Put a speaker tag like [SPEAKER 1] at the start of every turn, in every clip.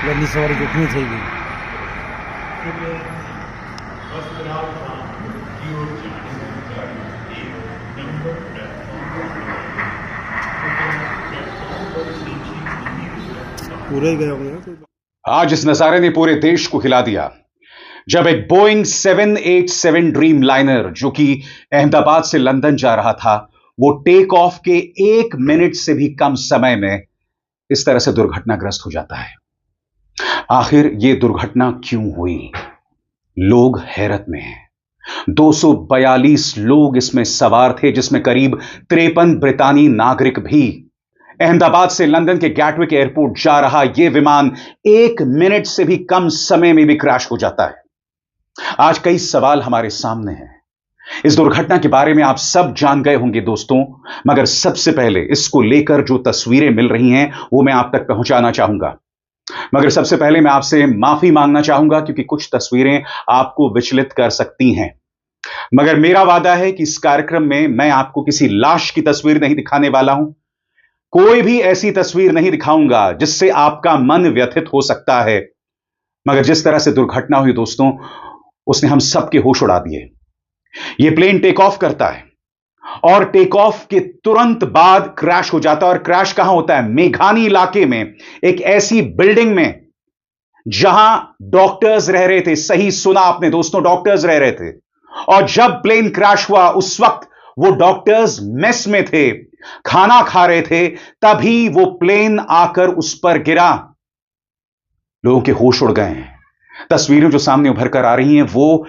[SPEAKER 1] વહેલી સવારે જોખમી થઈ ગઈ. પૂરાઈ ગયા હોંगे.
[SPEAKER 2] आज इस नजारे ने पूरे देश को हिला दिया जब एक बोइंग 787 ड्रीम लाइनर जो कि अहमदाबाद से लंदन जा रहा था वो टेक ऑफ के 1 मिनट से भी कम समय में इस तरह से दुर्घटनाग्रस्त हो जाता है. आखिर यह दुर्घटना क्यों हुई? लोग हैरत में हैं. 242 लोग इसमें सवार थे जिसमें करीब 53 ब्रितानी नागरिक भी. अहमदाबाद से लंदन के गैटविक एयरपोर्ट जा रहा यह विमान 1 मिनट से भी कम समय में भी क्रैश हो जाता है. आज कई सवाल हमारे सामने हैं. इस दुर्घटना के बारे में आप सब जान गए होंगे दोस्तों, मगर सबसे पहले इसको लेकर जो तस्वीरें मिल रही हैं वो मैं आप तक पहुंचाना चाहूंगा. मगर सबसे पहले मैं आपसे माफी मांगना चाहूंगा क्योंकि कुछ तस्वीरें आपको विचलित कर सकती हैं. मगर मेरा वादा है कि इस कार्यक्रम में मैं आपको किसी लाश की तस्वीर नहीं दिखाने वाला हूं. कोई भी ऐसी तस्वीर नहीं दिखाऊंगा जिससे आपका मन व्यथित हो सकता है. मगर जिस तरह से दुर्घटना हुई दोस्तों, उसने हम सबके होश उड़ा दिए. यह प्लेन टेक ऑफ करता है और टेक ऑफ के तुरंत बाद क्रैश हो जाता है. और क्रैश कहां होता है? मेघानी इलाके में, एक ऐसी बिल्डिंग में जहां डॉक्टर्स रह रहे थे. सही सुना आपने दोस्तों, डॉक्टर्स रह रहे थे. और जब प्लेन क्रैश हुआ उस वक्त वो डॉक्टर्स मेस में थे, खाना खा रहे थे, तभी वो प्लेन आकर उस पर गिरा. लोगों के होश उड़ गए हैं. तस्वीरें जो सामने उभर कर आ रही हैं वो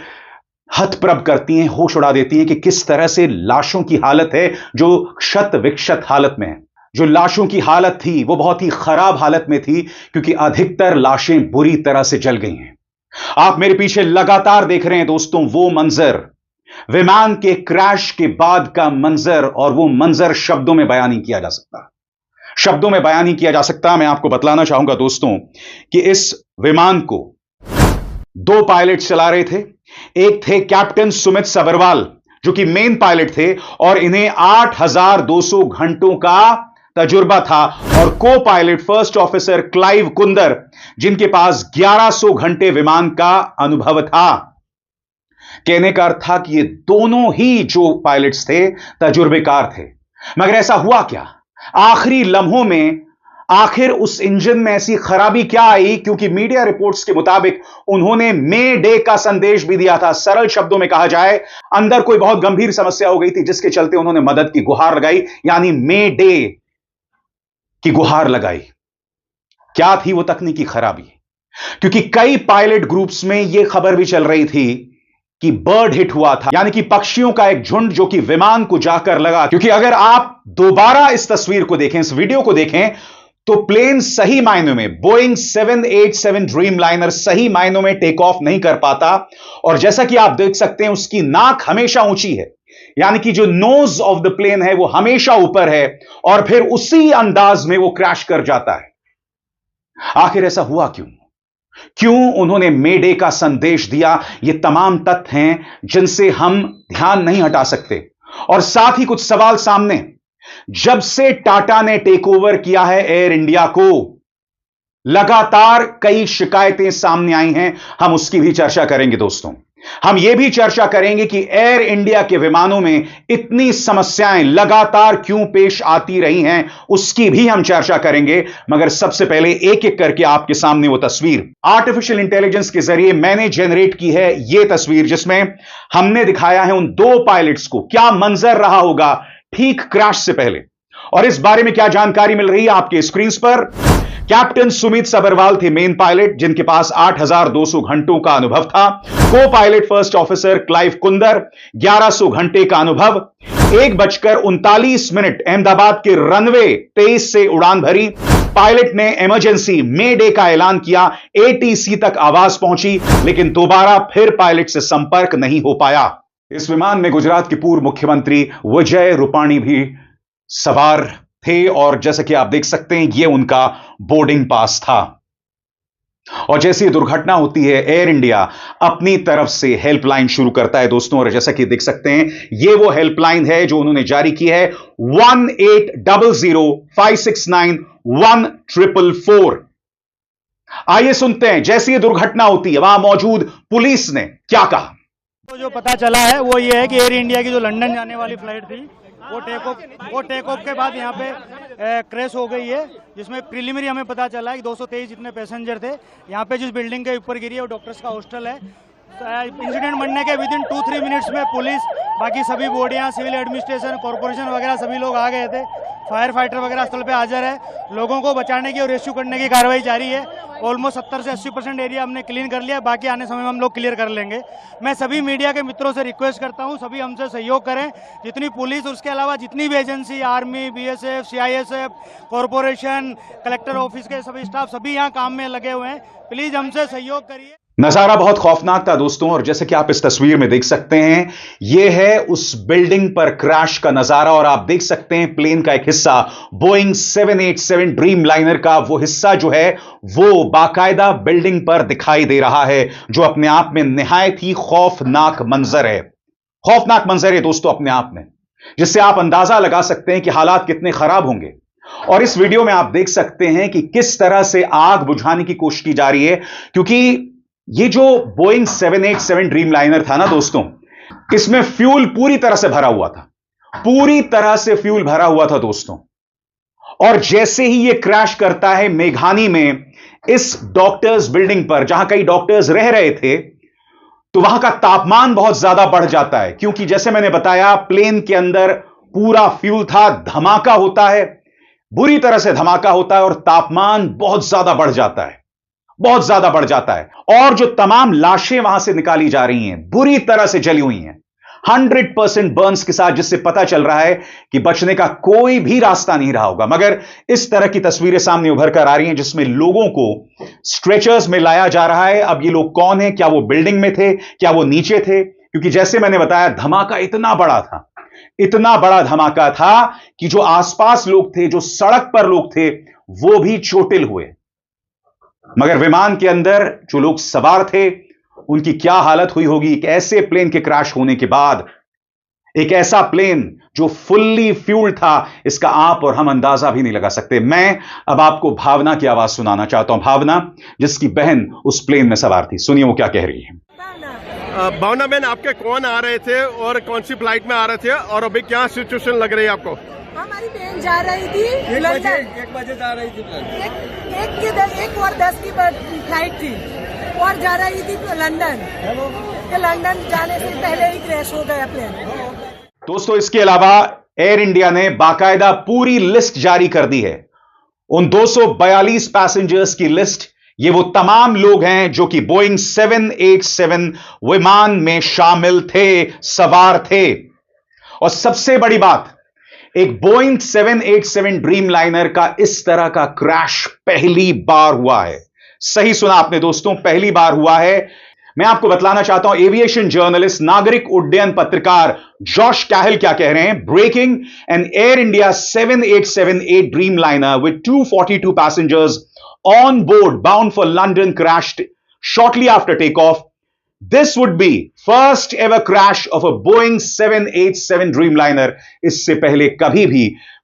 [SPEAKER 2] हतप्रभ करती हैं, होश उड़ा देती हैं कि किस तरह से लाशों की हालत है जो क्षत विक्षत हालत में है. जो लाशों की हालत थी वो बहुत ही खराब हालत में थी क्योंकि अधिकतर लाशें बुरी तरह से जल गई हैं. आप मेरे पीछे लगातार देख रहे हैं दोस्तों वो मंजर, विमान के क्रैश के बाद का मंजर. और वो मंजर शब्दों में बयान नहीं किया जा सकता. शब्दों में बयान नहीं किया जा सकता. मैं आपको बतलाना चाहूंगा दोस्तों कि इस विमान को 2 पायलट चला रहे थे. एक थे कैप्टन सुमित सबरवाल जो कि मेन पायलट थे और इन्हें 8200 घंटों का तजुर्बा था. और copilot first officer Clive Kunder जिनके पास 1100 घंटे विमान का अनुभव था. कहने का अर्थ था कि ये दोनों ही जो पायलट्स थे तजुर्बेकार थे. मगर ऐसा हुआ क्या? आखिरी लम्हों में आखिर उस इंजन में ऐसी खराबी क्या आई? क्योंकि मीडिया रिपोर्ट्स के मुताबिक उन्होंने मे डे का संदेश भी दिया था. सरल शब्दों में कहा जाए, अंदर कोई बहुत गंभीर समस्या हो गई थी जिसके चलते उन्होंने मदद की गुहार लगाई, यानी मे डे की गुहार लगाई. क्या थी वो तकनीकी खराबी? क्योंकि कई पायलट ग्रुप्स में यह खबर भी चल रही थी कि बर्ड हिट हुआ था, यानी कि पक्षियों का एक झुंड जो कि विमान को जाकर लगा. क्योंकि अगर आप दोबारा इस तस्वीर को देखें, इस वीडियो को देखें, तो प्लेन सही मायनों में, बोइंग 787 ड्रीम लाइनर सही मायनों में टेक ऑफ नहीं कर पाता. और जैसा कि आप देख सकते हैं उसकी नाक हमेशा ऊंची है, यानी कि जो नोज ऑफ द प्लेन है वो हमेशा ऊपर है. और फिर उसी अंदाज में वो क्रैश कर जाता है. आखिर ऐसा हुआ क्यों? क्यों उन्होंने मे डे का संदेश दिया? ये तमाम तथ्य हैं जिनसे हम ध्यान नहीं हटा सकते. और साथ ही कुछ सवाल सामने. जब से टाटा ने टेक ओवर किया है एयर इंडिया को, लगातार कई शिकायतें सामने आई हैं. हम उसकी भी चर्चा करेंगे दोस्तों. हम यह भी चर्चा करेंगे कि एयर इंडिया के विमानों में इतनी समस्याएं लगातार क्यों पेश आती रही हैं, उसकी भी हम चर्चा करेंगे. मगर सबसे पहले एक एक करके आपके सामने वो तस्वीर आर्टिफिशियल इंटेलिजेंस के जरिए मैंने जनरेट की है. यह तस्वीर जिसमें हमने दिखाया है उन 2 पायलट्स को, क्या मंजर रहा होगा ठीक क्रैश से पहले. और इस बारे में क्या जानकारी मिल रही है आपके स्क्रीन पर. कैप्टन सुमित सबरवाल थे मेन पायलट जिनके पास 8200 घंटों का अनुभव था. Copilot first officer Clive Kunder 1100 घंटे का अनुभव. 1:39 अहमदाबाद के रनवे 23 से उड़ान भरी. पायलट ने इमरजेंसी मे डे का ऐलान किया. एटीसी तक आवाज पहुंची लेकिन दोबारा फिर पायलट से संपर्क नहीं हो पाया. इस विमान में गुजरात के पूर्व मुख्यमंत्री विजय रूपाणी भी सवार थे और जैसा कि आप देख सकते हैं यह उनका बोर्डिंग पास था. और जैसे ही दुर्घटना होती है एयर इंडिया अपनी तरफ से हेल्पलाइन शुरू करता है दोस्तों. और जैसा कि देख सकते हैं यह वो हेल्पलाइन है जो उन्होंने जारी की है 1800 569 1444. आइए सुनते हैं जैसी ये दुर्घटना होती है वहां मौजूद पुलिस ने क्या कहा।
[SPEAKER 3] तो जो पता चला है वो ये है कि एयर इंडिया की जो लंदन जाने वाली फ्लाइट थी वो टेक ऑफ के बाद यहाँ पे क्रैश हो गई है, जिसमें प्रिलिमिनरी हमें पता चला है कि 223 जितने पैसेंजर थे। यहाँ पे जिस बिल्डिंग के ऊपर गिरी है वो डॉक्टर्स का हॉस्टल है। इंसिडेंट बनने के विदिन 2-3 मिनट्स में पुलिस, बाकी सभी बॉडियाँ, सिविल एडमिनिस्ट्रेशन, कॉर्पोरेशन वगैरह सभी लोग आ गए थे। फायर फाइटर वगैरह स्थल पे हाजिर है। लोगों को बचाने की और रेस्क्यू करने की कार्रवाई जारी है। ऑलमोस्ट 70 से 80% एरिया हमने क्लीन कर लिया, बाकी आने समय में हम लोग क्लियर कर लेंगे। मैं सभी मीडिया के मित्रों से रिक्वेस्ट करता हूं, सभी हमसे सहयोग करें। जितनी पुलिस और उसके अलावा जितनी भी agency, army, BSF, CISF, corporation, collector office के सभी स्टाफ सभी यहाँ काम में लगे हुए हैं। प्लीज हमसे सहयोग करिए।
[SPEAKER 2] नजारा बहुत खौफनाक था दोस्तों, और जैसे कि आप इस तस्वीर में देख सकते हैं यह है उस बिल्डिंग पर क्रैश का नजारा। और आप देख सकते हैं प्लेन का एक हिस्सा, बोइंग 787 ड्रीम लाइनर का वो हिस्सा जो है वो बाकायदा बिल्डिंग पर दिखाई दे रहा है, जो अपने आप में निहायत ही खौफनाक मंजर है। खौफनाक मंजर है दोस्तों अपने आप में, जिससे आप अंदाजा लगा सकते हैं कि हालात कितने खराब होंगे। और इस वीडियो में आप देख सकते हैं कि किस तरह से आग बुझाने की कोशिश की जा रही है, क्योंकि ये जो बोइंग 787 ड्रीम लाइनर था ना दोस्तों, इसमें फ्यूल पूरी तरह से भरा हुआ था, पूरी तरह से फ्यूल भरा हुआ था दोस्तों। और जैसे ही ये क्रैश करता है मेघानी में, इस डॉक्टर्स बिल्डिंग पर जहां कई डॉक्टर्स रह रहे थे, तो वहां का तापमान बहुत ज्यादा बढ़ जाता है, क्योंकि जैसे मैंने बताया प्लेन के अंदर पूरा फ्यूल था। धमाका होता है, बुरी तरह से धमाका होता है, और तापमान बहुत ज्यादा बढ़ जाता है, बहुत ज्यादा बढ़ जाता है। और जो तमाम लाशें वहां से निकाली जा रही हैं बुरी तरह से जली हुई हैं, 100% बर्न्स के साथ, जिससे पता चल रहा है कि बचने का कोई भी रास्ता नहीं रहा होगा। मगर इस तरह की तस्वीरें सामने उभर कर आ रही हैं जिसमें लोगों को स्ट्रेचर्स में लाया जा रहा है। अब ये लोग कौन है, क्या वो बिल्डिंग में थे, क्या वो नीचे थे? क्योंकि जैसे मैंने बताया धमाका इतना बड़ा था, इतना बड़ा धमाका था कि जो आसपास लोग थे, जो सड़क पर लोग थे, वो भी चोटिल हुए। मगर विमान के अंदर जो लोग सवार थे उनकी क्या हालत हुई होगी एक ऐसे प्लेन के क्रैश होने के बाद। एक ऐसा प्लेन जो फुल्ली फ्यूल्ड था, इसका आप और हम अंदाजा भी नहीं लगा सकते। मैं अब आपको भावना की आवाज सुनाना चाहता हूं, भावना जिसकी बहन उस प्लेन में सवार थी। सुनिए वो क्या कह रही है।
[SPEAKER 4] भावना बहन, आपके कौन आ रहे थे और कौन सी फ्लाइट में आ रहे थे, और अभी क्या सिचुएशन लग रही है आपको?
[SPEAKER 5] हमारी बहन जा रही थी
[SPEAKER 4] 1 बजे जा रही थी।
[SPEAKER 5] 1:10 की फ्लाइट थी और जा रही थी लंदन। लंदन जाने से पहले ही क्रैश हो गया प्लेन।
[SPEAKER 2] दोस्तों इसके अलावा एयर इंडिया ने बाकायदा पूरी लिस्ट जारी कर दी है, उन 242 पैसेंजर्स की लिस्ट। ये वो तमाम लोग हैं जो कि बोइंग 787 विमान में शामिल थे, सवार थे। और सबसे बड़ी बात, एक बोइंग 787 ड्रीम लाइनर का इस तरह का क्रैश पहली बार हुआ है। सही सुना आपने दोस्तों, पहली बार हुआ है। मैं आपको बतलाना चाहता हूं एविएशन जर्नलिस्ट, नागरिक उड्डयन पत्रकार जॉश कैहल क्या कह रहे हैं। Breaking, an Air India 7878 Dreamliner विद 242 passengers on board bound for London crashed shortly after takeoff. This would be first ever crash of a Boeing 787 Dreamliner. इससे पहले कभी भी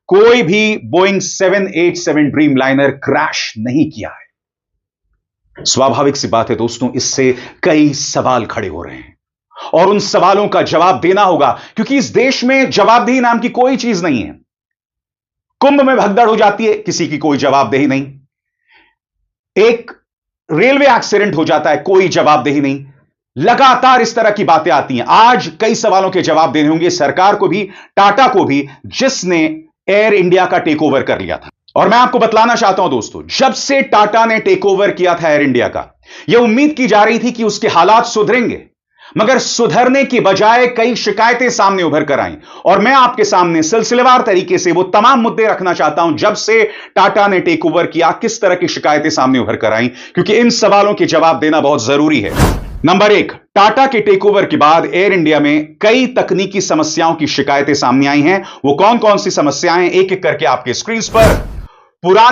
[SPEAKER 2] कोई भी Boeing 787 Dreamliner क्रैश नहीं किया है। स्वाभाविक सी बात है दोस्तों, इससे कई सवाल खड़े हो रहे हैं और उन सवालों का जवाब देना होगा, क्योंकि इस देश में जवाबदेही नाम की कोई चीज नहीं है। कुंभ में भगदड़ हो जाती है, किसी की कोई जवाबदेही नहीं। एक रेलवे एक्सीडेंट हो जाता है, कोई जवाबदेही नहीं। लगातार इस तरह की बातें आती हैं। आज कई सवालों के जवाब देने होंगे सरकार को भी, टाटा को भी, जिसने एयर इंडिया का टेक ओवर कर लिया था। और मैं आपको बतलाना चाहता हूं दोस्तों, जब से टाटा ने टेक ओवर किया था एयर इंडिया का, यह उम्मीद की जा रही थी कि उसके हालात सुधरेंगे, मगर सुधरने की बजाय कई शिकायतें सामने उभर कर आईं। और मैं आपके सामने सिलसिलेवार तरीके से वो तमाम मुद्दे रखना चाहता हूं जब से टाटा ने टेक ओवर किया, किस तरह की शिकायतें सामने उभर कर आईं, क्योंकि इन सवालों के जवाब देना बहुत जरूरी है। नंबर 1, टाटा के टेक ओवर के बाद एयर इंडिया में कई तकनीकी समस्याओं की शिकायतें सामने आई हैं। वो कौन कौन सी समस्याएं, एक एक करके आपके स्क्रीन पर पुरानी